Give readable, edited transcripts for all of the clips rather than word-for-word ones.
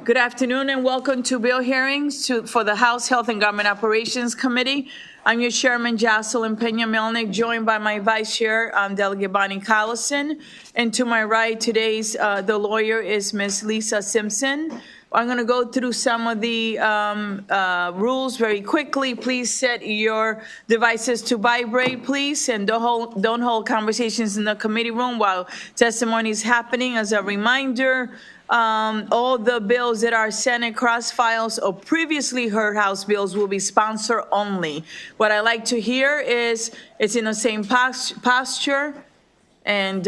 Good afternoon and welcome to bill hearings for the House Health and Government Operations Committee. I'm your Chairman, Jocelyn Pena-Melnick, joined by my Vice Chair, Delegate Bonnie Collison. And to my right, today's the lawyer is Ms. Lisa Simpson. I'm going to go through some of the rules very quickly. Please set your devices to vibrate, please, and don't hold conversations in the committee room while testimony is happening. As a reminder, all the bills that are Senate cross files or previously heard House bills will be sponsor only. What I like to hear is it's in the same posture. And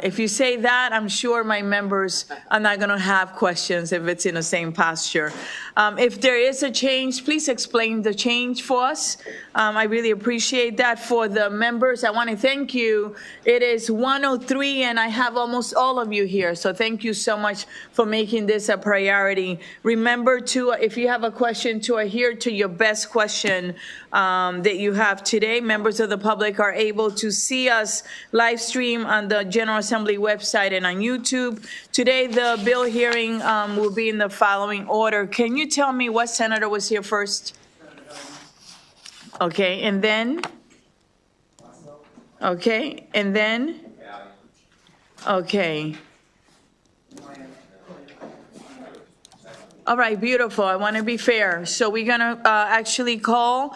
if you say that, I'm sure my members are not going to have questions if it's in the same posture. If there is a change, please explain the change for us. I really appreciate that. For the members, I want to thank you. It is 1:03 and I have almost all of you here. So thank you so much for making this a priority. Remember to, if you have a question, to adhere to your best question that you have today. Members of the public are able to see us live stream on the General Assembly website and on YouTube. Today, the bill hearing will be in the following order. Can you tell me what senator was here first? Okay, and then? Okay, and then? Okay. All right, beautiful. I want to be fair. So we're going to actually call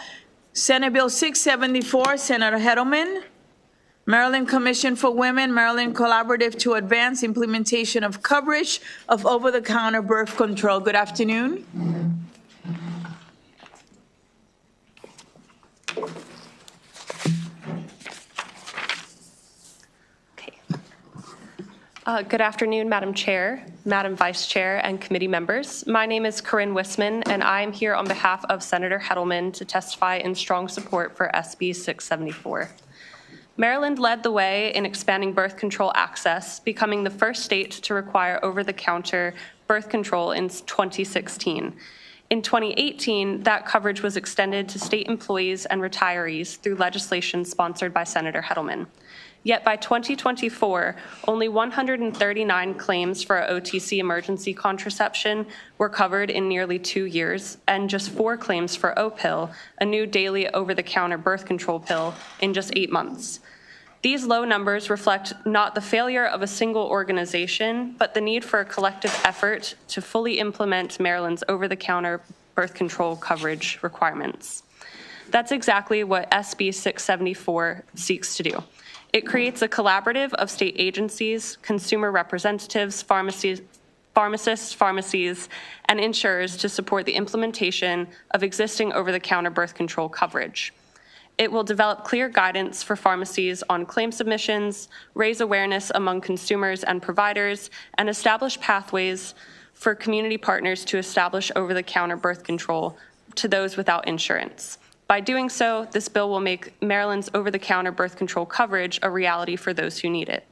Senate Bill 674, Senator Hettleman. Maryland Commission for Women, Maryland Collaborative to Advance Implementation of Coverage of Over-the-Counter Birth Control. Good afternoon. Good afternoon, Madam Chair, Madam Vice Chair, and committee members. My name is Corinne Wisman, and I am here on behalf of Senator Hettleman to testify in strong support for SB 674. Maryland led the way in expanding birth control access, becoming the first state to require over-the-counter birth control in 2016. In 2018, that coverage was extended to state employees and retirees through legislation sponsored by Senator Hettleman. Yet by 2024, only 139 claims for OTC emergency contraception were covered in nearly 2 years, and just 4 claims for O-pill, a new daily over-the-counter birth control pill, in just 8 months. These low numbers reflect not the failure of a single organization, but the need for a collective effort to fully implement Maryland's over-the-counter birth control coverage requirements. That's exactly what SB 674 seeks to do. It creates a collaborative of state agencies, consumer representatives, pharmacists, pharmacies, and insurers to support the implementation of existing over-the-counter birth control coverage. It will develop clear guidance for pharmacies on claim submissions, raise awareness among consumers and providers, and establish pathways for community partners to establish over-the-counter birth control to those without insurance. By doing so, this bill will make Maryland's over-the-counter birth control coverage a reality for those who need it.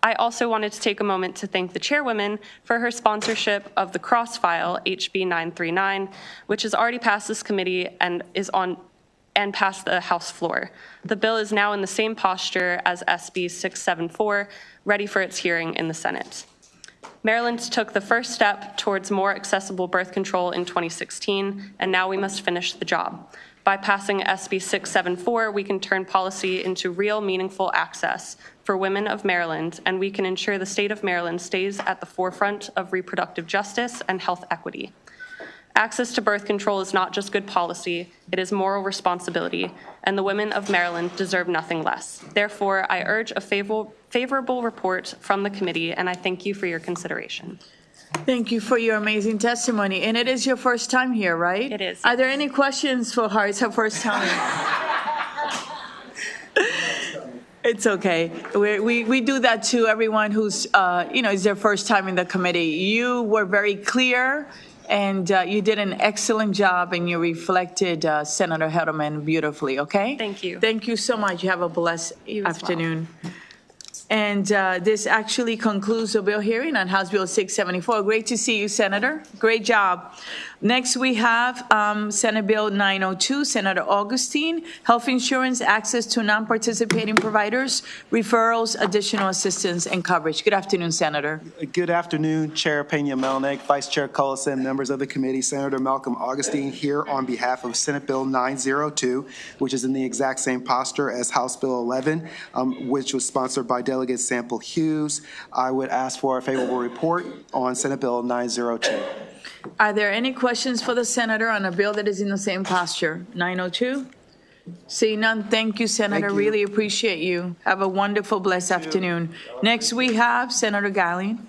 I also wanted to take a moment to thank the chairwoman for her sponsorship of the cross-file HB 939, which has already passed this committee and passed the House floor. The bill is now in the same posture as SB 674, ready for its hearing in the Senate. Maryland took the first step towards more accessible birth control in 2016, and now we must finish the job. By passing SB 674, we can turn policy into real, meaningful access for women of Maryland, and we can ensure the state of Maryland stays at the forefront of reproductive justice and health equity. Access to birth control is not just good policy, it is moral responsibility, and the women of Maryland deserve nothing less. Therefore, I urge a favorable report from the committee, and I thank you for your consideration. Thank you for your amazing testimony. And it is your first time here, right? It is. Are there any questions for her? It's her first time. It's okay. We do that to everyone who's, is their first time in the committee. You were very clear, and you did an excellent job, and you reflected Senator Hettleman beautifully, okay? Thank you. Thank you so much. You have a blessed afternoon. Well. And this actually concludes the bill hearing on House Bill 674. Great to see you, Senator. Great job. Next, we have Senate Bill 902, Senator Augustine, Health Insurance Access to Non-Participating Providers, Referrals, Additional Assistance, and Coverage. Good afternoon, Senator. Good afternoon, Chair Pena-Melnick, Vice Chair Cullison, members of the committee. Senator Malcolm Augustine here on behalf of Senate Bill 902, which is in the exact same posture as House Bill 11, which was sponsored by Delegate Sample Hughes. I would ask for a favorable report on Senate Bill 902. Are there any questions for the senator on a bill that is in the same posture? 902? Seeing none, thank you, Senator. Thank you. Really appreciate you. Have a wonderful, blessed afternoon. Next, we have Senator Gallion.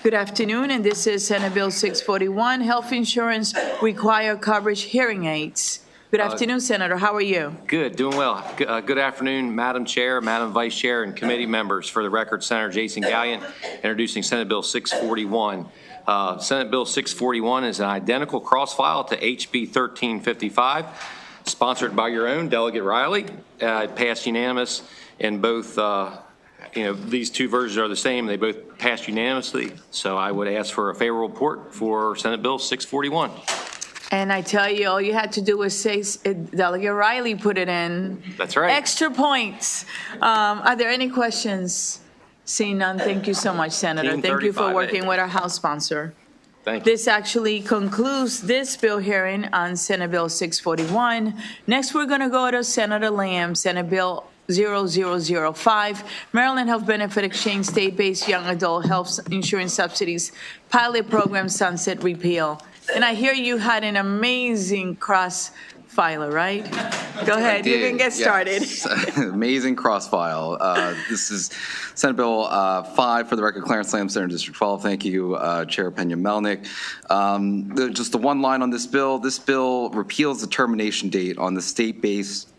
Good afternoon, and this is Senate Bill 641, Health Insurance Required Coverage Hearing Aids. Good afternoon, Senator. How are you? Good, doing well. Good afternoon, Madam Chair, Madam Vice Chair, and committee members. For the record, Senator Jason Gallion, introducing Senate Bill 641. Senate Bill 641 is an identical cross-file to HB 1355, sponsored by your own Delegate Riley. It passed unanimous in both, these two versions are the same. They both passed unanimously. So I would ask for a favorable report for Senate Bill 641. And I tell you, all you had to do was say Delegate Riley put it in. That's right. Extra points. Are there any questions? Seeing none, thank you so much, Senator. Team Thank you for 35A. working with our House sponsor. Thank you. This actually concludes this bill hearing on Senate Bill 641. Next, we're going to go to Senator Lamb, Senate Bill 0005, Maryland Health Benefit Exchange State-Based Young Adult Health Insurance Subsidies Pilot Program Sunset Repeal. And I hear you had an amazing cross-filer, right? Go ahead, you can get started. Yes. Amazing cross-file. This is Senate Bill 5, for the record, Clarence Lamb, Senator District 12. Thank you, Chair Pena-Melnick. Just the one line on this bill. This bill repeals the termination date on the state-based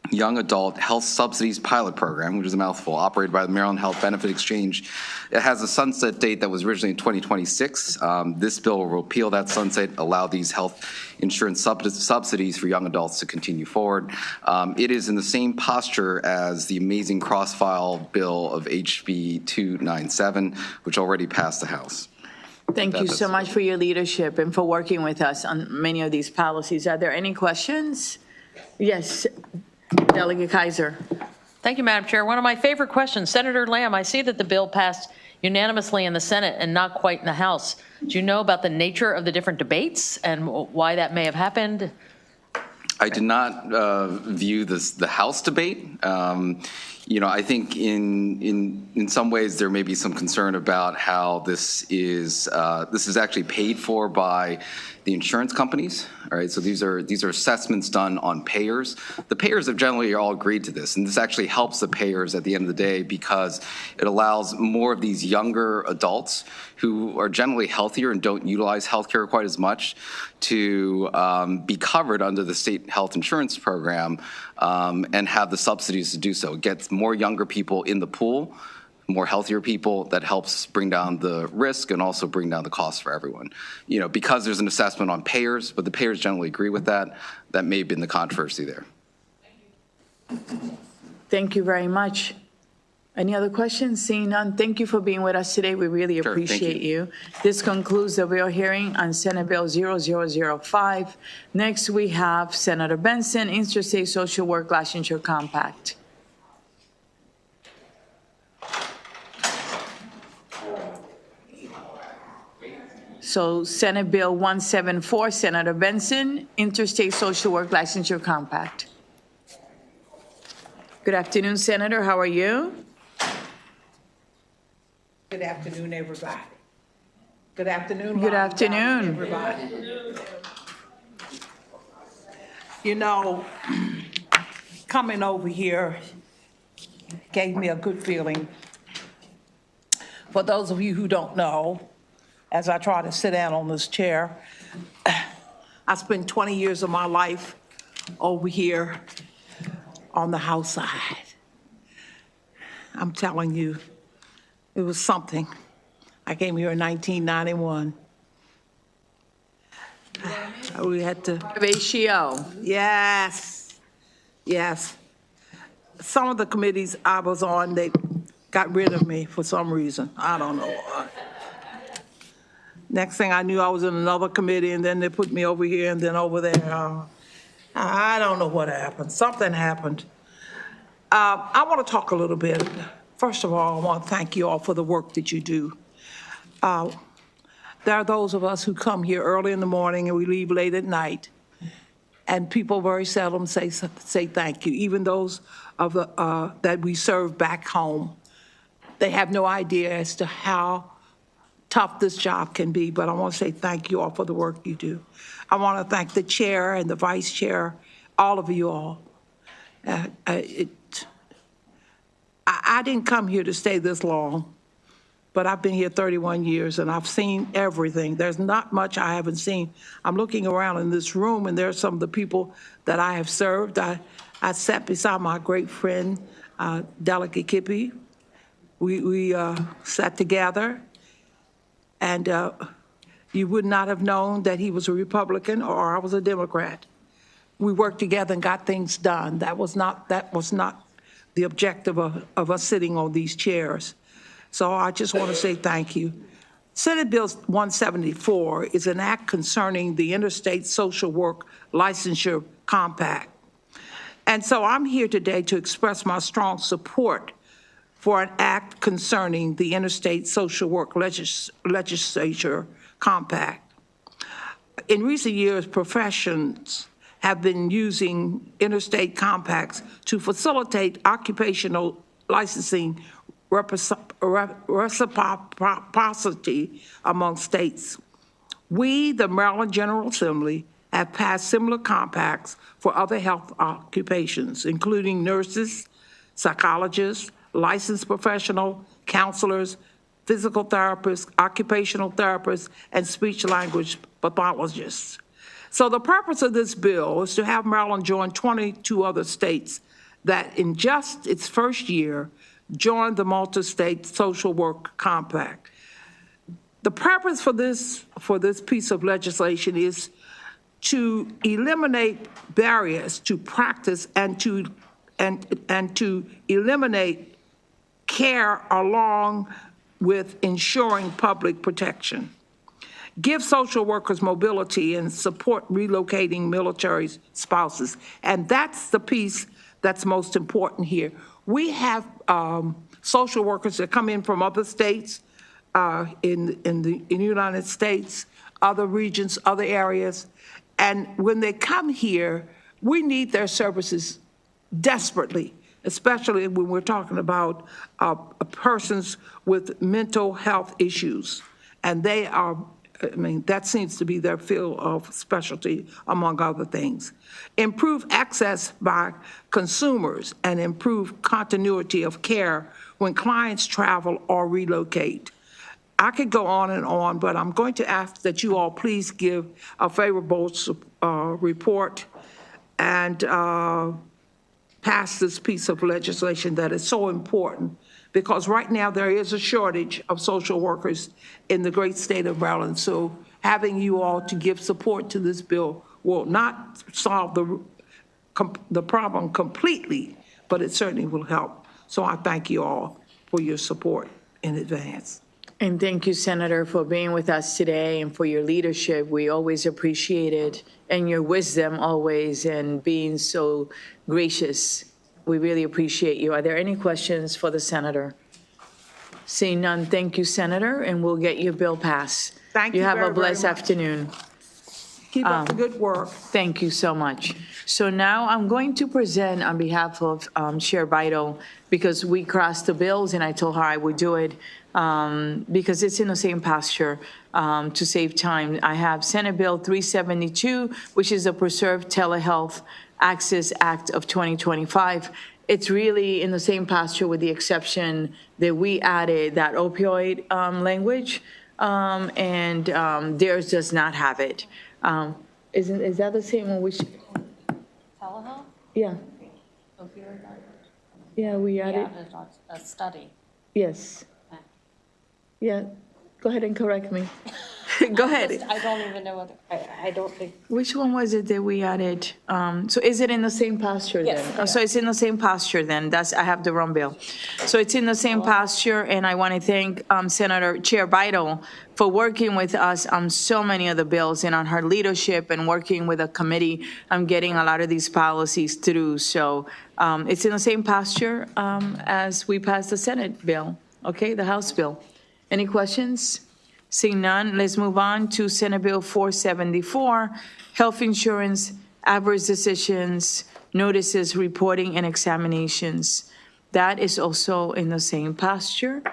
Young Adult Health Subsidies Pilot Program, which is a mouthful, operated by the Maryland Health Benefit Exchange. It has a sunset date that was originally in 2026. This bill will repeal that sunset, allow these health insurance subsidies for young adults to continue forward. It is in the same posture as the amazing cross-file bill of HB 297, which already passed the House. Thank you so much for your leadership and for working with us on many of these policies. Are there any questions? Yes. Delegate Kaiser. Thank you, Madam Chair. One of my favorite questions, Senator Lamb, I see that the bill passed unanimously in the Senate and not quite in the House. Do you know about the nature of the different debates and why that may have happened? I did not view the House debate. I think in some ways there may be some concern about how this is actually paid for by the insurance companies. All right, so these are assessments done on payers. The payers have generally all agreed to this, and this actually helps the payers at the end of the day because it allows more of these younger adults who are generally healthier and don't utilize healthcare quite as much to be covered under the state health insurance program and have the subsidies to do so. It gets more younger people in the pool, more healthier people. That helps bring down the risk and also bring down the cost for everyone. Because there's an assessment on payers, but the payers generally agree with that. That may have been the controversy there. Thank you very much. Any other questions? Seeing none, thank you for being with us today. We really Sure, appreciate you. This concludes the bill hearing on Senate Bill 0005. Next, we have Senator Benson, Interstate Social Work Licensure Compact. So Senate Bill 174, Senator Benson, Interstate Social Work Licensure Compact. Good afternoon, Senator. How are you? Good afternoon, everybody. Good afternoon. Good afternoon. Everybody. Coming over here gave me a good feeling. For those of you who don't know, as I try to sit down on this chair, I spent 20 years of my life over here on the House side. I'm telling you, it was something. I came here in 1991. We had to. Of HGO. Yes. Some of the committees I was on, they got rid of me for some reason. I don't know why. Next thing I knew, I was in another committee, and then they put me over here and then over there. I don't know what happened. Something happened. I want to talk a little bit. First of all, I want to thank you all for the work that you do. There are those of us who come here early in the morning and we leave late at night, and people very seldom say thank you. Even those of that we serve back home, they have no idea as to how tough this job can be, but I want to say thank you all for the work you do. I want to thank the chair and the vice chair, all of you all. I didn't come here to stay this long, but I've been here 31 years and I've seen everything. There's not much I haven't seen. I'm looking around in this room and there are some of the people that I have served. I sat beside my great friend, Delegate Kippy. We sat together, and you would not have known that he was a Republican or I was a Democrat. We worked together and got things done. That was not the objective of us sitting on these chairs. So I just want to say thank you. Senate Bill 174 is an act concerning the Interstate Social Work Licensure Compact. And so I'm here today to express my strong support for an act concerning the Interstate Social Work Legislature Compact. In recent years, professions have been using interstate compacts to facilitate occupational licensing reciprocity among states. We, the Maryland General Assembly, have passed similar compacts for other health occupations, including nurses, psychologists, licensed professional, counselors, physical therapists, occupational therapists, and speech-language pathologists. So the purpose of this bill is to have Maryland join 22 other states that in just its first year joined the Multi-State Social Work Compact. The purpose for this piece of legislation is to eliminate barriers to practice and to eliminate care along with ensuring public protection. Give social workers mobility and support relocating military spouses. And that's the piece that's most important here. We have social workers that come in from other states in the United States, other regions, other areas. And when they come here, we need their services desperately, especially when we're talking about persons with mental health issues. And they are, that seems to be their field of specialty, among other things. Improve access by consumers and improve continuity of care when clients travel or relocate. I could go on, but I'm going to ask that you all please give a favorable report and pass this piece of legislation that is so important, because right now there is a shortage of social workers in the great state of Maryland. So having you all to give support to this bill will not solve the problem completely, but it certainly will help. So I thank you all for your support in advance. And thank you, Senator, for being with us today and for your leadership. We always appreciate it, and your wisdom always, and being so gracious. We really appreciate you. Are there any questions for the senator? Seeing none, thank you, Senator, and we'll get your bill passed. Thank you have very, a blessed very much. afternoon. Keep up the good work. Thank you so much. So now I'm going to present on behalf of Chair Vital, because we crossed the bills and I told her I would do it because it's in the same posture to save time. I have Senate Bill 372, which is the Preserve Telehealth Access Act of 2025. It's really in the same posture with the exception that we added that opioid language, and theirs does not have it. Is that the same one? Telehealth? Yeah, Opioid language? yeah, we added, A study. yes. Yeah, go ahead and correct me. Go ahead. I don't even know what, I don't think. Which one was it that we added? So is it in the same posture then? Yes. Oh, so it's in the same posture then, I have the wrong bill. So it's in the same posture, and I want to thank Senator Chair Bidel for working with us on so many of the bills and on her leadership and working with the committee on getting a lot of these policies through. So it's in the same posture as we passed the Senate bill, okay, the House bill. Any questions? Seeing none, let's move on to Senate Bill 474, Health Insurance, Adverse Decisions, Notices, Reporting, and Examinations. That is also in the same posture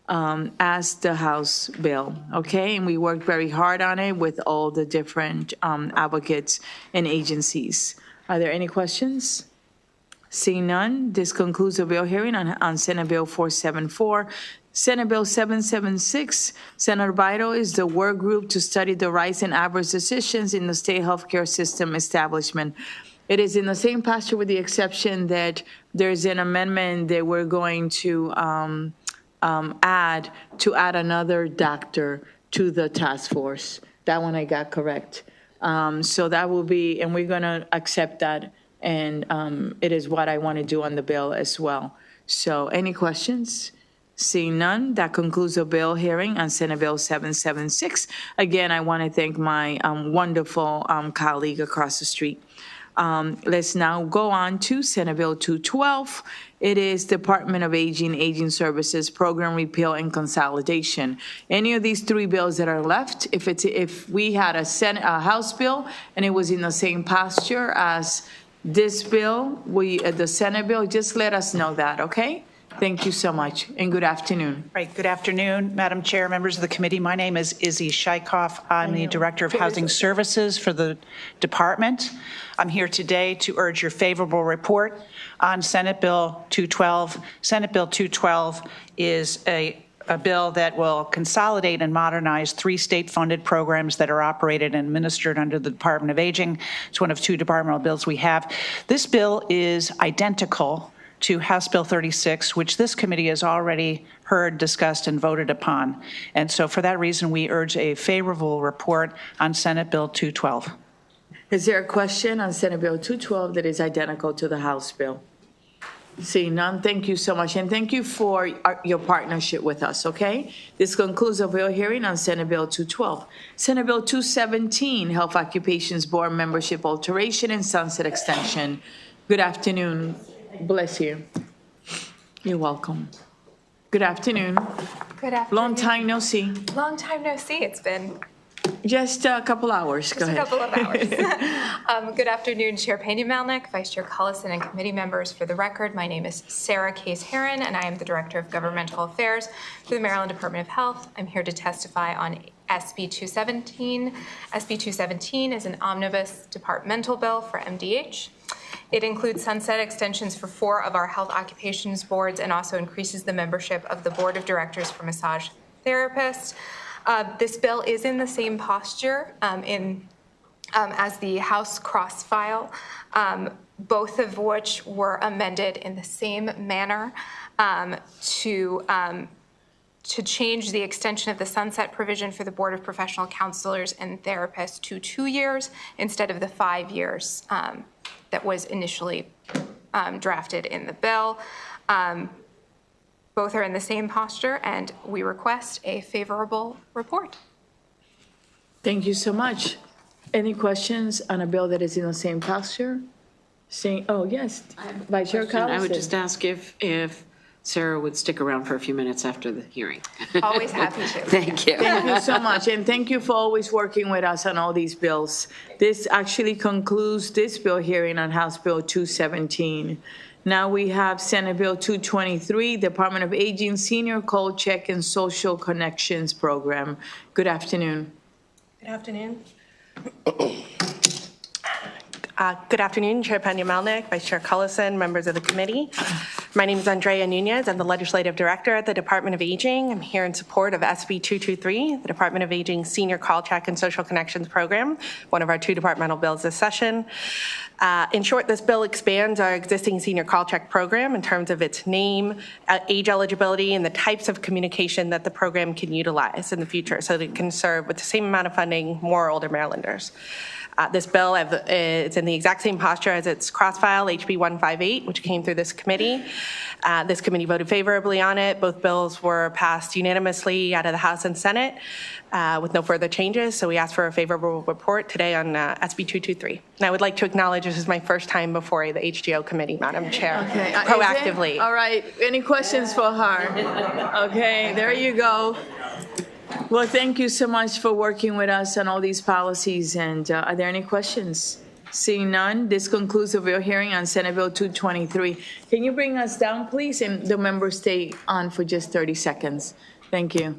as the House bill, okay? And we worked very hard on it with all the different advocates and agencies. Are there any questions? Seeing none, this concludes the bill hearing on Senate Bill 474. Senate Bill 776, Senator Bidel is the work group to study the rights and adverse decisions in the state healthcare system establishment. It is in the same posture with the exception that there's an amendment that we're going to add another doctor to the task force. That one I got correct. So that will be, and we're going to accept that, and it is what I want to do on the bill as well. So any questions? Seeing none, that concludes the bill hearing on Senate Bill 776. Again, I want to thank my wonderful colleague across the street. Let's now go on to Senate Bill 212. It is Department of Aging Services Program Repeal and Consolidation. Any of these three bills that are left, if we had a House bill and it was in the same posture as this bill, the Senate bill, just let us know that, okay? Thank you so much, and good afternoon. Right, good afternoon, Madam Chair, members of the committee. My name is Izzy Scheikoff. I'm the Director of Housing Services for the department. I'm here today to urge your favorable report on Senate Bill 212. Senate Bill 212 is a bill that will consolidate and modernize 3 state-funded programs that are operated and administered under the Department of Aging. It's one of 2 departmental bills we have. This bill is identical to House Bill 36, which this committee has already heard, discussed, and voted upon. And so for that reason, we urge a favorable report on Senate Bill 212. Is there a question on Senate Bill 212 that is identical to the House bill? Seeing none, thank you so much, and thank you for your partnership with us, okay? This concludes the bill hearing on Senate Bill 212. Senate Bill 217, Health Occupations Board Membership Alteration and Sunset Extension. Good afternoon. Bless you. You're welcome. Good afternoon. Good afternoon. Long time no see. Long time no see. It's been just a couple hours. Go ahead. a couple of hours. Good afternoon, Chair Pena-Melnick, Vice Chair Cullison, and committee members. For the record, my name is Sarah Case-Heron, and I am the Director of Governmental Affairs for the Maryland Department of Health. I'm here to testify on SB 217. SB 217 is an omnibus departmental bill for MDH. It includes sunset extensions for 4 of our health occupations boards and also increases the membership of the board of directors for massage therapists. This bill is in the same posture as the House cross file, both of which were amended in the same manner to change the extension of the sunset provision for the Board of Professional Counselors and Therapists to 2 years instead of the 5 years that was initially drafted in the bill. Both are in the same posture, and we request a favorable report. Thank you so much. Any questions on a bill that is in the same posture? Oh, yes, Vice Chair Collison. I would just ask if Sarah would stick around for a few minutes after the hearing. Always happy to. Thank you. Thank you so much, and thank you for always working with us on all these bills. This actually concludes this bill hearing on House Bill 217. Now we have Senate Bill 223, Department of Aging Senior Cold Check and Social Connections Program. Good afternoon. Good afternoon. Good afternoon, Chair Pena-Melnick, Vice Chair Cullison, members of the committee. My name is Andrea Nunez. I'm the Legislative Director at the Department of Aging. I'm here in support of SB 223, the Department of Aging Senior Call Check and Social Connections Program, one of our 2 departmental bills this session. In short, this bill expands our existing senior call check program in terms of its name, age eligibility, and the types of communication that the program can utilize in the future so that it can serve with the same amount of funding more older Marylanders. This bill is in the exact same posture as its cross-file, HB 158, which came through this committee. This committee voted favorably on it. Both bills were passed unanimously out of the House and Senate with no further changes. So we ask for a favorable report today on SB 223. And I would like to acknowledge this is my first time before the HGO Committee, Madam Chair, Okay. proactively. All right. Any questions for her? Okay, there you go. Well, thank you so much for working with us on all these policies. And are there any questions? Seeing none, this concludes the bill hearing on Senate Bill 223. Can you bring us down, please? And the members stay on for just 30 seconds. Thank you.